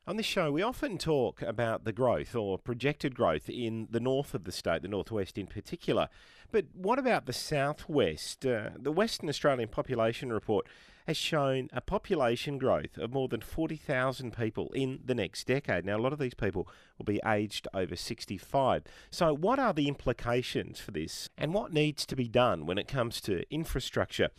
On this show, we often talk about the growth or projected growth in the north of the state, the northwest in particular. But what about the southwest? The Western Australian Population Report has shown a population growth of more than 40,000 people in the next decade. Now, a lot of these people will be aged over 65. So, what are the implications for this, and what needs to be done when it comes to infrastructure?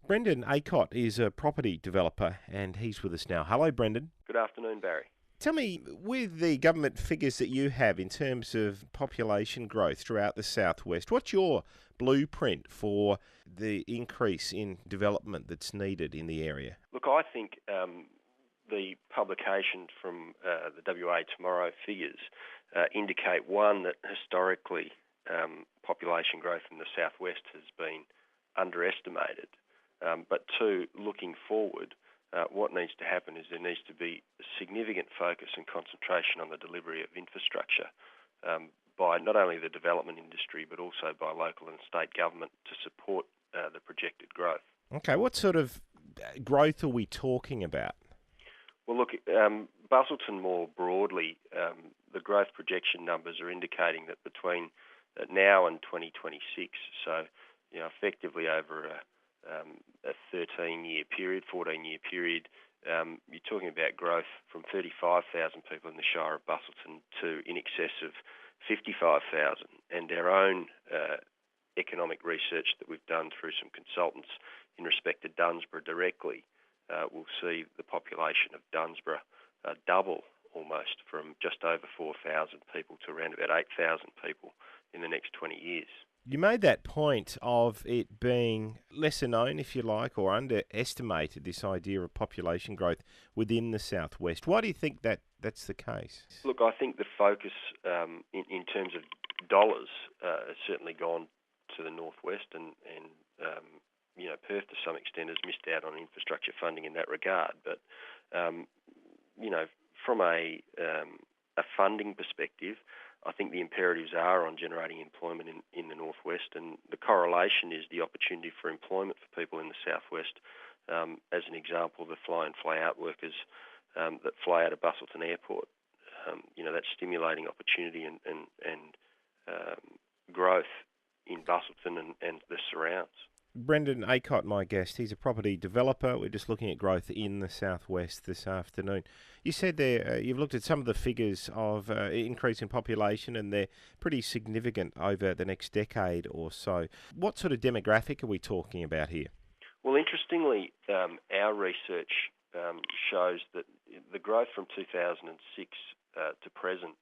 Brendan Acott is a property developer and he's with us now. Hello, Brendan. Good afternoon, Barry. Tell me, with the government figures that you have in terms of population growth throughout the southwest, what's your blueprint for the increase in development that's needed in the area? Look, I think the publication from the WA Tomorrow figures indicate, one, that historically population growth in the southwest has been underestimated. But two, looking forward, what needs to happen is there needs to be a significant focus and concentration on the delivery of infrastructure by not only the development industry but also by local and state government to support the projected growth. Okay, what sort of growth are we talking about? Well, look, Busselton more broadly, the growth projection numbers are indicating that between now and 2026, so effectively over a 13-year period, 14-year period, you're talking about growth from 35,000 people in the Shire of Busselton to in excess of 55,000. And our own economic research that we've done through some consultants in respect to Dunsborough directly will see the population of Dunsborough double almost from just over 4,000 people to around about 8,000 people in the next 20 years. You made that point of it being lesser known, if you like, or underestimated, this idea of population growth within the southwest. Why do you think that's the case? Look, I think the focus in terms of dollars has certainly gone to the northwest, and Perth to some extent has missed out on infrastructure funding in that regard. But from a funding perspective, I think the imperatives are on generating employment in the northwest, and the correlation is the opportunity for employment for people in the southwest. As an example, the fly-in, fly-out workers that fly out of Busselton Airport. That's stimulating opportunity and growth in Busselton and the surrounds. Brendan Acott, my guest, he's a property developer. We're just looking at growth in the southwest this afternoon. You said there you've looked at some of the figures of increase in population, and they're pretty significant over the next decade or so. What sort of demographic are we talking about here? Well, interestingly, our research shows that the growth from 2006 to present,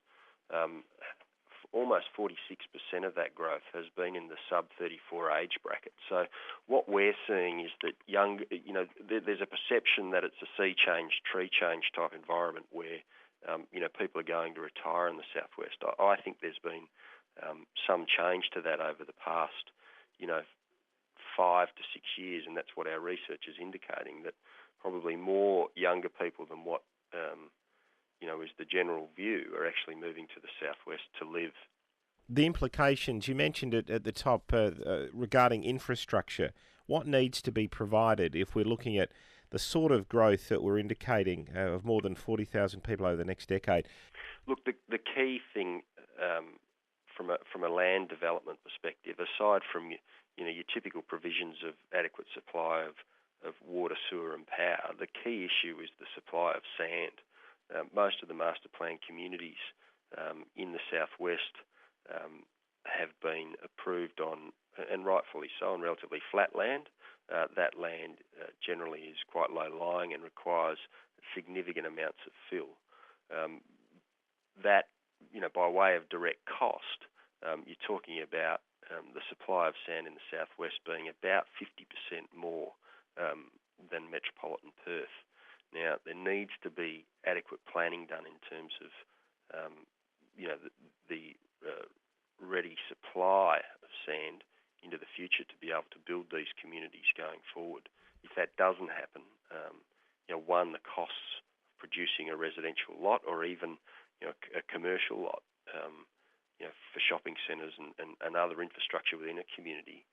almost 46% of that growth has been in the sub-34 age bracket. So what we're seeing is that there's a perception that it's a sea change, tree change type environment where, people are going to retire in the southwest. I think there's been some change to that over the past, 5 to 6 years, and that's what our research is indicating, that probably more younger people than what is the general view are actually moving to the southwest to live. The implications, you mentioned it at the top regarding infrastructure. What needs to be provided if we're looking at the sort of growth that we're indicating of more than 40,000 people over the next decade? Look, the key thing from a land development perspective, aside from your typical provisions of adequate supply of water, sewer and power, the key issue is the supply of sand. Most of the master plan communities in the southwest have been approved on, and rightfully so, on relatively flat land. That land generally is quite low-lying and requires significant amounts of fill. That, by way of direct cost, you're talking about the supply of sand in the southwest being about 50% more than metropolitan Perth. Now, there needs to be adequate planning done in terms of, the ready supply of sand into the future to be able to build these communities going forward. If that doesn't happen, one, the costs of producing a residential lot or even a commercial lot, for shopping centres and other infrastructure within a community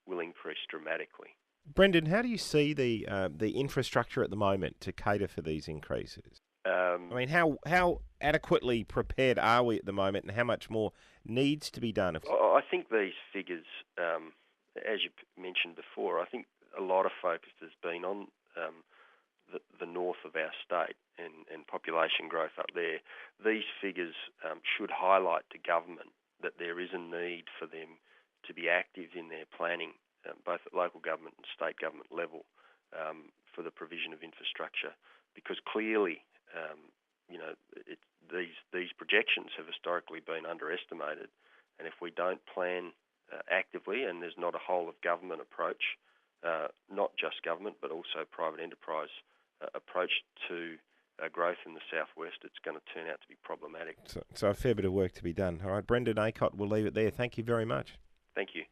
will increase dramatically. Brendan, how do you see the infrastructure at the moment to cater for these increases? I mean, how adequately prepared are we at the moment, and how much more needs to be done? I think these figures, as you mentioned before, I think a lot of focus has been on the north of our state and population growth up there. These figures should highlight to government that there is a need for them to be active in their planning, both at local government and state government level, for the provision of infrastructure, because clearly, these projections have historically been underestimated, and if we don't plan actively, and there's not a whole of government approach, not just government but also private enterprise approach to growth in the southwest, it's going to turn out to be problematic. So a fair bit of work to be done. All right, Brendan Acott, we'll leave it there. Thank you very much. Thank you.